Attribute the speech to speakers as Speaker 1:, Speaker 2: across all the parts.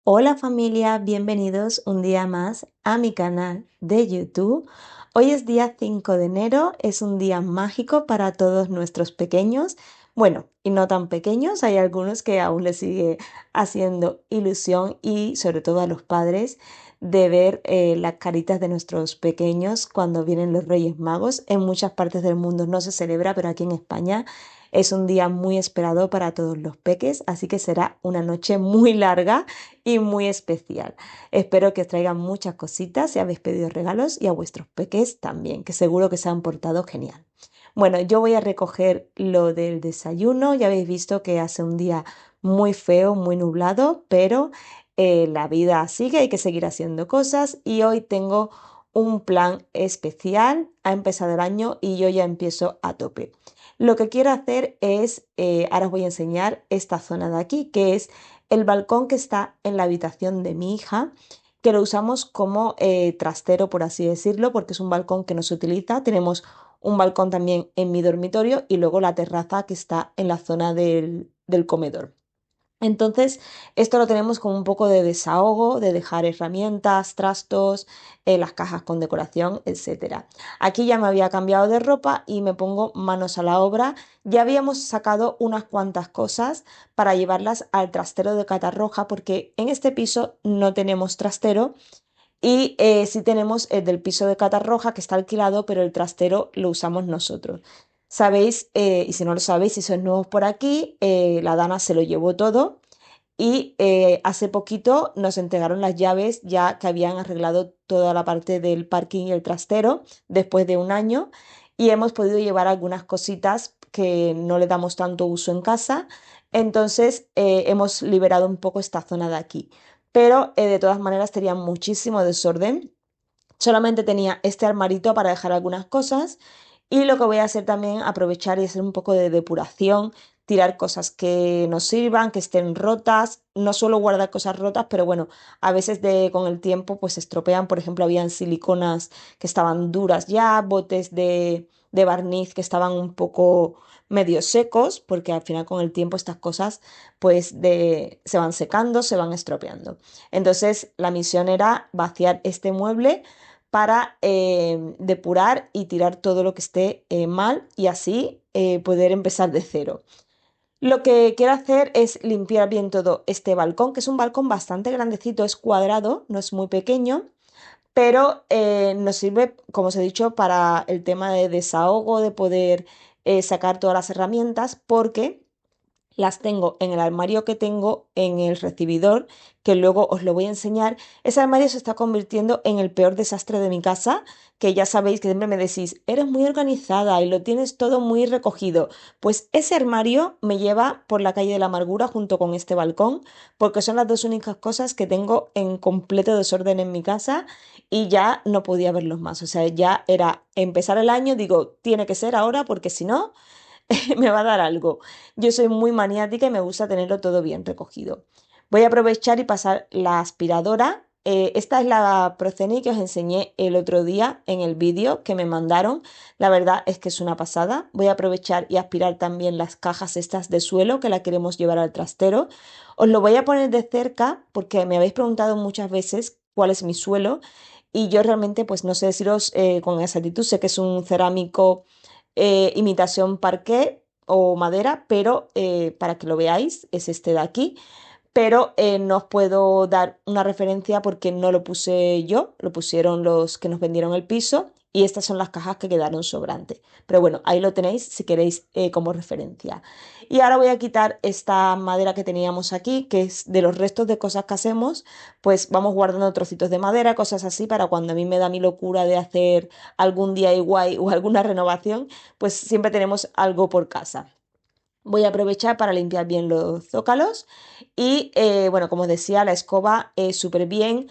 Speaker 1: Hola familia, bienvenidos un día más a mi canal de YouTube. Hoy es día 5 de enero, es un día mágico para todos nuestros pequeños. Bueno, y no tan pequeños, hay algunos que aún les sigue haciendo ilusión y sobre todo a los padres de ver las caritas de nuestros pequeños cuando vienen los Reyes Magos. En muchas partes del mundo no se celebra, pero aquí en España es un día muy esperado para todos los peques, así que será una noche muy larga y muy especial. Espero que os traigan muchas cositas si habéis pedido regalos y a vuestros peques también, que seguro que se han portado genial. Bueno, yo voy a recoger lo del desayuno. Ya habéis visto que hace un día muy feo, muy nublado, pero la vida sigue, hay que seguir haciendo cosas y hoy tengo un plan especial. Ha empezado el año y yo ya empiezo a tope. Lo que quiero hacer es, ahora os voy a enseñar esta zona de aquí, que es el balcón que está en la habitación de mi hija, que lo usamos como trastero, por así decirlo, porque es un balcón que no se utiliza. Tenemos un balcón también en mi dormitorio y luego la terraza que está en la zona del comedor. Entonces, esto lo tenemos como un poco de desahogo, de dejar herramientas, trastos, las cajas con decoración, etcétera. Aquí ya me había cambiado de ropa y me pongo manos a la obra. Ya habíamos sacado unas cuantas cosas para llevarlas al trastero de Catarroja porque en este piso no tenemos trastero y sí tenemos el del piso de Catarroja que está alquilado, pero el trastero lo usamos nosotros. Sabéis, y si no lo sabéis, si sois nuevos por aquí, la Dana se lo llevó todo y hace poquito nos entregaron las llaves ya que habían arreglado toda la parte del parking y el trastero después de un año y hemos podido llevar algunas cositas que no le damos tanto uso en casa. Entonces hemos liberado un poco esta zona de aquí. Pero de todas maneras tenía muchísimo desorden. Solamente tenía este armarito para dejar algunas cosas y lo que voy a hacer también, aprovechar y hacer un poco de depuración, tirar cosas que nos sirvan, que estén rotas. No suelo guardar cosas rotas, pero bueno, a veces con el tiempo pues se estropean. Por ejemplo, habían siliconas que estaban duras ya, botes de barniz que estaban un poco medio secos, porque al final con el tiempo estas cosas se van secando, se van estropeando. Entonces la misión era vaciar este mueble para depurar y tirar todo lo que esté mal y así poder empezar de cero. Lo que quiero hacer es limpiar bien todo este balcón, que es un balcón bastante grandecito, es cuadrado, no es muy pequeño, pero nos sirve, como os he dicho, para el tema de desahogo, de poder sacar todas las herramientas, porque las tengo en el armario que tengo en el recibidor, que luego os lo voy a enseñar. Ese armario se está convirtiendo en el peor desastre de mi casa, que ya sabéis que siempre me decís, eres muy organizada y lo tienes todo muy recogido. Pues ese armario me lleva por la calle de la amargura junto con este balcón, porque son las dos únicas cosas que tengo en completo desorden en mi casa y ya no podía verlos más. O sea, ya era empezar el año, digo, tiene que ser ahora porque si no me va a dar algo. Yo soy muy maniática y me gusta tenerlo todo bien recogido. Voy a aprovechar y pasar la aspiradora. Esta es la Proceni que os enseñé el otro día en el vídeo que me mandaron. La verdad es que es una pasada. Voy a aprovechar y aspirar también las cajas estas de suelo que la queremos llevar al trastero. Os lo voy a poner de cerca porque me habéis preguntado muchas veces cuál es mi suelo y yo realmente pues no sé deciros con exactitud. Sé que es un cerámico imitación parqué o madera, pero para que lo veáis, es este de aquí. Pero no os puedo dar una referencia porque no lo puse yo, lo pusieron los que nos vendieron el piso y estas son las cajas que quedaron sobrantes. Pero bueno, ahí lo tenéis si queréis como referencia. Y ahora voy a quitar esta madera que teníamos aquí, que es de los restos de cosas que hacemos, pues vamos guardando trocitos de madera, cosas así, para cuando a mí me da mi locura de hacer algún DIY o alguna renovación, pues siempre tenemos algo por casa. Voy a aprovechar para limpiar bien los zócalos y bueno, como os decía, la escoba súper bien.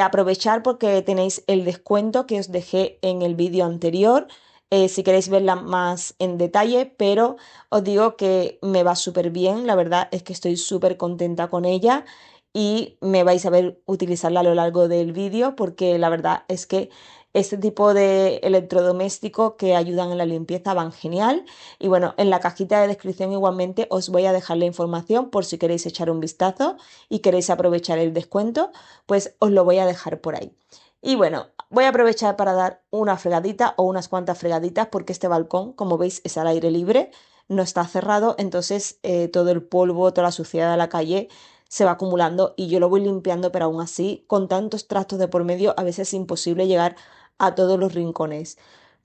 Speaker 1: Aprovechar porque tenéis el descuento que os dejé en el vídeo anterior, si queréis verla más en detalle, pero os digo que me va súper bien. La verdad es que estoy súper contenta con ella y me vais a ver utilizarla a lo largo del vídeo porque la verdad es que Este tipo de electrodomésticos que ayudan en la limpieza van genial. Y bueno, en la cajita de descripción igualmente os voy a dejar la información por si queréis echar un vistazo y queréis aprovechar el descuento, pues os lo voy a dejar por ahí. Y bueno, voy a aprovechar para dar una fregadita o unas cuantas fregaditas porque este balcón, como veis, es al aire libre, no está cerrado, entonces todo el polvo, toda la suciedad de la calle se va acumulando y yo lo voy limpiando, pero aún así, con tantos trastos de por medio, a veces es imposible llegar a todos los rincones.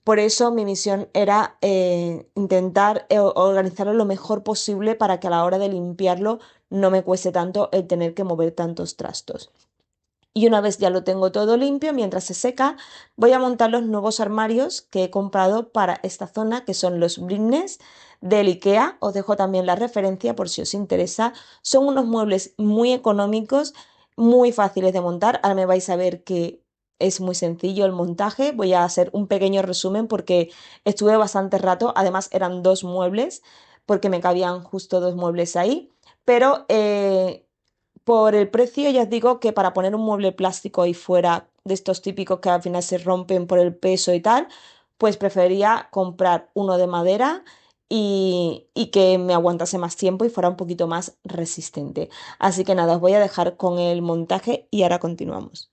Speaker 1: Por eso mi misión era intentar organizarlo lo mejor posible para que a la hora de limpiarlo no me cueste tanto el tener que mover tantos trastos. Y una vez ya lo tengo todo limpio, mientras se seca, voy a montar los nuevos armarios que he comprado para esta zona, que son los Britnes del IKEA. Os dejo también la referencia por si os interesa. Son unos muebles muy económicos, muy fáciles de montar. Ahora me vais a ver que es muy sencillo el montaje. Voy a hacer un pequeño resumen porque estuve bastante rato. Además eran dos muebles porque me cabían justo dos muebles ahí. Pero por el precio, ya os digo que para poner un mueble plástico ahí fuera, de estos típicos que al final se rompen por el peso y tal, pues prefería comprar uno de madera y que me aguantase más tiempo y fuera un poquito más resistente. Así que nada, os voy a dejar con el montaje y ahora continuamos.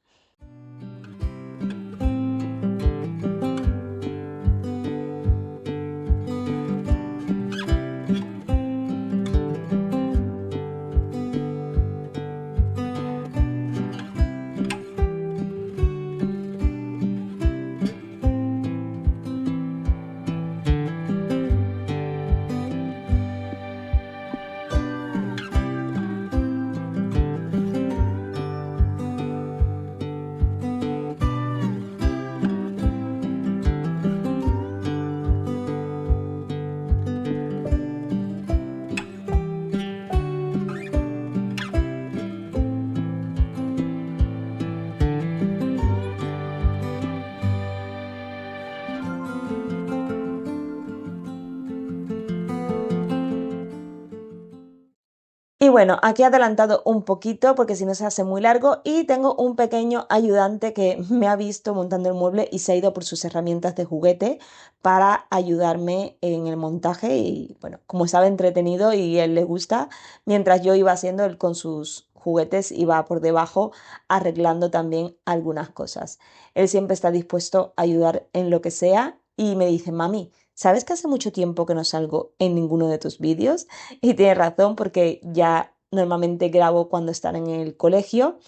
Speaker 1: Y bueno, aquí he adelantado un poquito porque si no se hace muy largo y tengo un pequeño ayudante que me ha visto montando el mueble y se ha ido por sus herramientas de juguete para ayudarme en el montaje y bueno, como estaba entretenido y él le gusta, mientras yo iba haciendo él con sus juguetes iba por debajo arreglando también algunas cosas. Él siempre está dispuesto a ayudar en lo que sea y me dice, mami, ¿sabes que hace mucho tiempo que no salgo en ninguno de tus vídeos? Y tienes razón porque ya normalmente grabo cuando están en el colegio,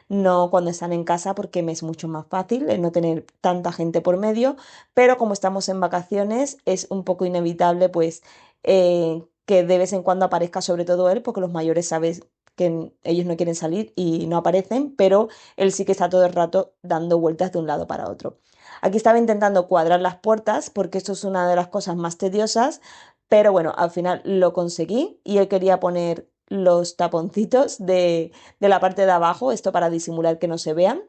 Speaker 1: no cuando están en casa porque me es mucho más fácil el no tener tanta gente por medio, pero como estamos en vacaciones es un poco inevitable pues que de vez en cuando aparezca sobre todo él porque los mayores sabes que ellos no quieren salir y no aparecen, pero él sí que está todo el rato dando vueltas de un lado para otro. Aquí estaba intentando cuadrar las puertas porque esto es una de las cosas más tediosas, pero bueno, al final lo conseguí y él quería poner los taponcitos de la parte de abajo, esto para disimular que no se vean.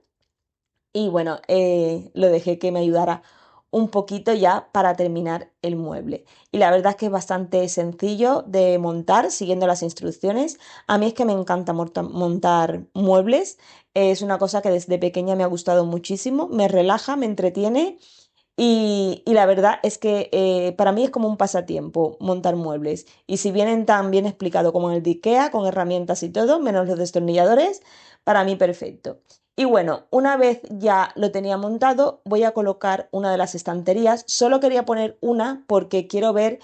Speaker 1: Y bueno, lo dejé que me ayudara un poquito ya para terminar el mueble. Y la verdad es que es bastante sencillo de montar siguiendo las instrucciones. A mí es que me encanta montar muebles. Es una cosa que desde pequeña me ha gustado muchísimo. Me relaja, me entretiene y la verdad es que para mí es como un pasatiempo montar muebles. Y si vienen tan bien explicado como en el de IKEA, con herramientas y todo, menos los destornilladores, para mí perfecto. Y bueno, una vez ya lo tenía montado, voy a colocar una de las estanterías. Solo quería poner una porque quiero ver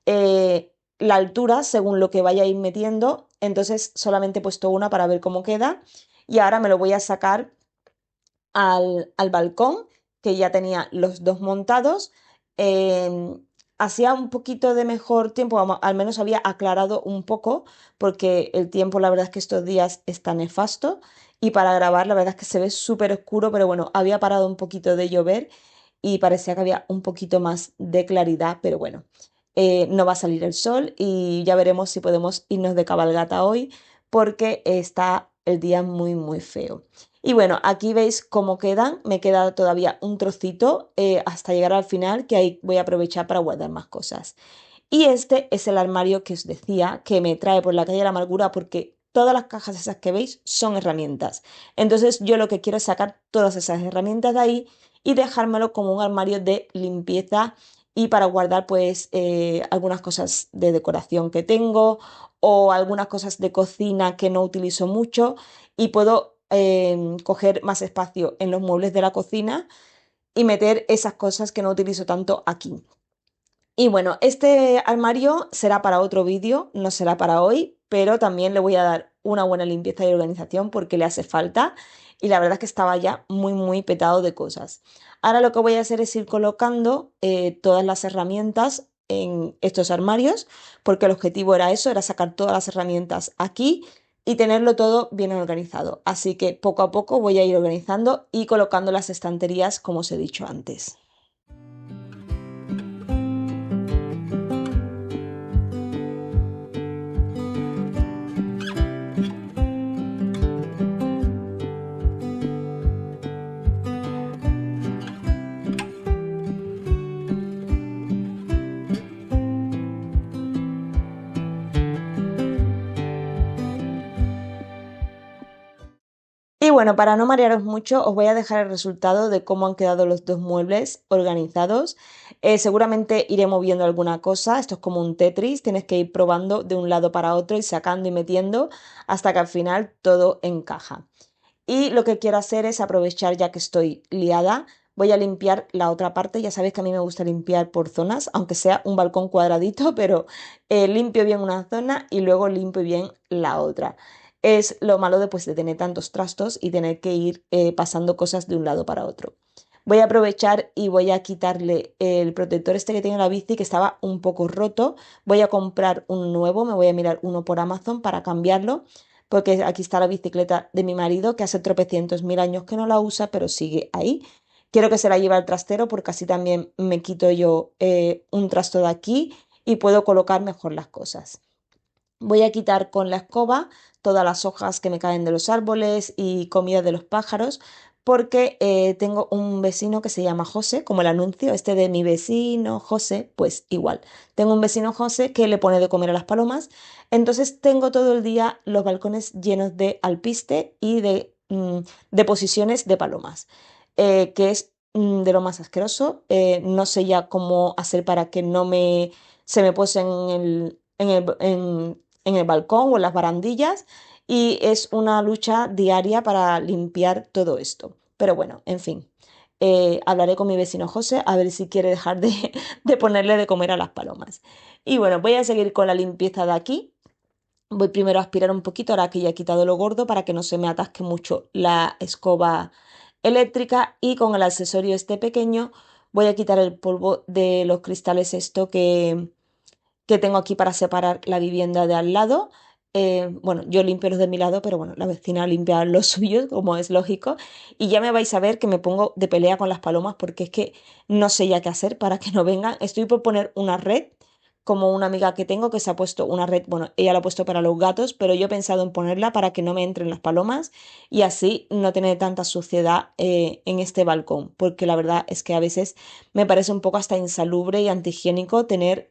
Speaker 1: la altura según lo que vaya a ir metiendo. Entonces solamente he puesto una para ver cómo queda. Y ahora me lo voy a sacar al balcón, que ya tenía los dos montados. Em, Hacía un poquito de mejor tiempo, al menos había aclarado un poco, porque el tiempo, la verdad es que estos días está nefasto. Y para grabar, la verdad es que se ve súper oscuro, pero bueno, había parado un poquito de llover y parecía que había un poquito más de claridad, pero bueno, no va a salir el sol y ya veremos si podemos irnos de cabalgata hoy, porque está el día muy, muy feo. Y bueno, aquí veis cómo quedan. Me queda todavía un trocito hasta llegar al final, que ahí voy a aprovechar para guardar más cosas. Y este es el armario que os decía que me trae por la calle de la amargura porque todas las cajas esas que veis son herramientas. Entonces yo lo que quiero es sacar todas esas herramientas de ahí y dejármelo como un armario de limpieza y para guardar pues algunas cosas de decoración que tengo o algunas cosas de cocina que no utilizo mucho y puedo coger más espacio en los muebles de la cocina y meter esas cosas que no utilizo tanto aquí. Y bueno, este armario será para otro vídeo, no será para hoy, pero también le voy a dar una buena limpieza y organización porque le hace falta y la verdad es que estaba ya muy petado de cosas. Ahora lo que voy a hacer es ir colocando todas las herramientas en estos armarios porque el objetivo era eso, era sacar todas las herramientas aquí y tenerlo todo bien organizado. Así que poco a poco voy a ir organizando y colocando las estanterías como os he dicho antes. Y bueno, para no marearos mucho, os voy a dejar el resultado de cómo han quedado los dos muebles organizados. Seguramente iré moviendo alguna cosa, esto es como un Tetris, tienes que ir probando de un lado para otro y sacando y metiendo hasta que al final todo encaja. Y lo que quiero hacer es aprovechar ya que estoy liada, voy a limpiar la otra parte, ya sabéis que a mí me gusta limpiar por zonas, aunque sea un balcón cuadradito, pero limpio bien una zona y luego limpio bien la otra. Es lo malo después de tener tantos trastos y tener que ir pasando cosas de un lado para otro. Voy a aprovechar y voy a quitarle el protector este que tiene la bici que estaba un poco roto. Voy a comprar un nuevo, me voy a mirar uno por Amazon para cambiarlo, porque aquí está la bicicleta de mi marido que hace tropecientos mil años que no la usa, pero sigue ahí. Quiero que se la lleve al trastero porque así también me quito yo un trasto de aquí y puedo colocar mejor las cosas. Voy a quitar con la escoba todas las hojas que me caen de los árboles y comida de los pájaros, porque tengo un vecino que se llama José, como el anuncio, este de mi vecino José, pues igual. Tengo un vecino José que le pone de comer a las palomas, entonces tengo todo el día los balcones llenos de alpiste y de deposiciones de palomas, que es de lo más asqueroso. No sé ya cómo hacer para que no se me posen en el balcón o en las barandillas y es una lucha diaria para limpiar todo esto. Pero bueno, en fin, hablaré con mi vecino José a ver si quiere dejar de ponerle de comer a las palomas. Y bueno, voy a seguir con la limpieza de aquí. Voy primero a aspirar un poquito, ahora que ya he quitado lo gordo, para que no se me atasque mucho la escoba eléctrica y con el accesorio este pequeño voy a quitar el polvo de los cristales esto que tengo aquí para separar la vivienda de al lado. Bueno, yo limpio los de mi lado, pero bueno, la vecina limpia los suyos, como es lógico. Y ya me vais a ver que me pongo de pelea con las palomas porque es que no sé ya qué hacer para que no vengan. Estoy por poner una red, como una amiga que tengo que se ha puesto una red, bueno, ella la ha puesto para los gatos, pero yo he pensado en ponerla para que no me entren las palomas y así no tener tanta suciedad en este balcón, porque la verdad es que a veces me parece un poco hasta insalubre y antihigiénico tener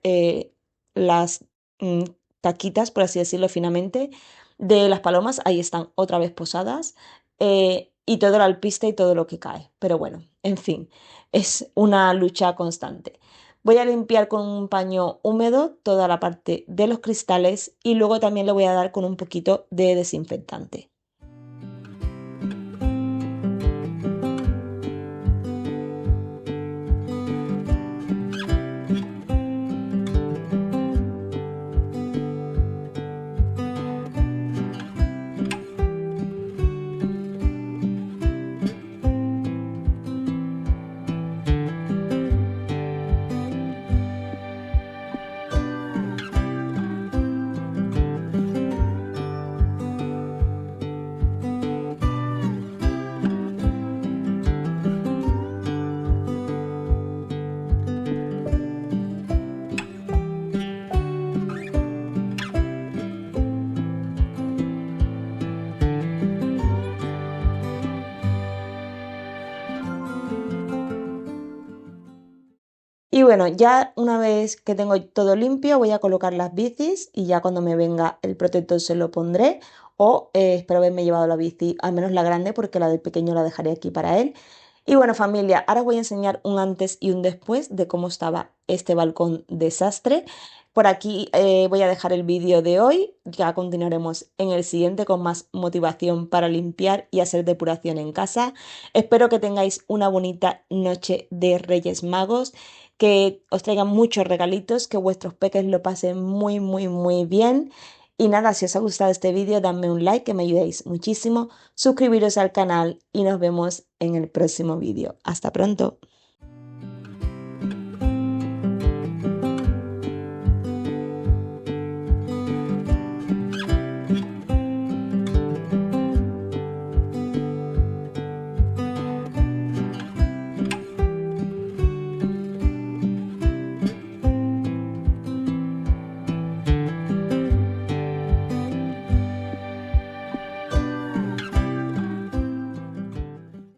Speaker 1: las mm, taquitas, por así decirlo finamente, de las palomas, ahí están otra vez posadas, y todo el alpiste y todo lo que cae. Pero bueno, en fin, es una lucha constante. Voy a limpiar con un paño húmedo toda la parte de los cristales y luego también le voy a dar con un poquito de desinfectante. Y bueno, ya una vez que tengo todo limpio, voy a colocar las bicis y ya cuando me venga el protector se lo pondré. O espero haberme llevado la bici, al menos la grande, porque la del pequeño la dejaré aquí para él. Y bueno, familia, ahora voy a enseñar un antes y un después de cómo estaba este balcón desastre. Por aquí voy a dejar el vídeo de hoy, ya continuaremos en el siguiente con más motivación para limpiar y hacer depuración en casa. Espero que tengáis una bonita noche de Reyes Magos, que os traigan muchos regalitos, que vuestros peques lo pasen muy, muy, muy bien. Y nada, si os ha gustado este vídeo, dadme un like que me ayudéis muchísimo, suscribiros al canal y nos vemos en el próximo vídeo. Hasta pronto.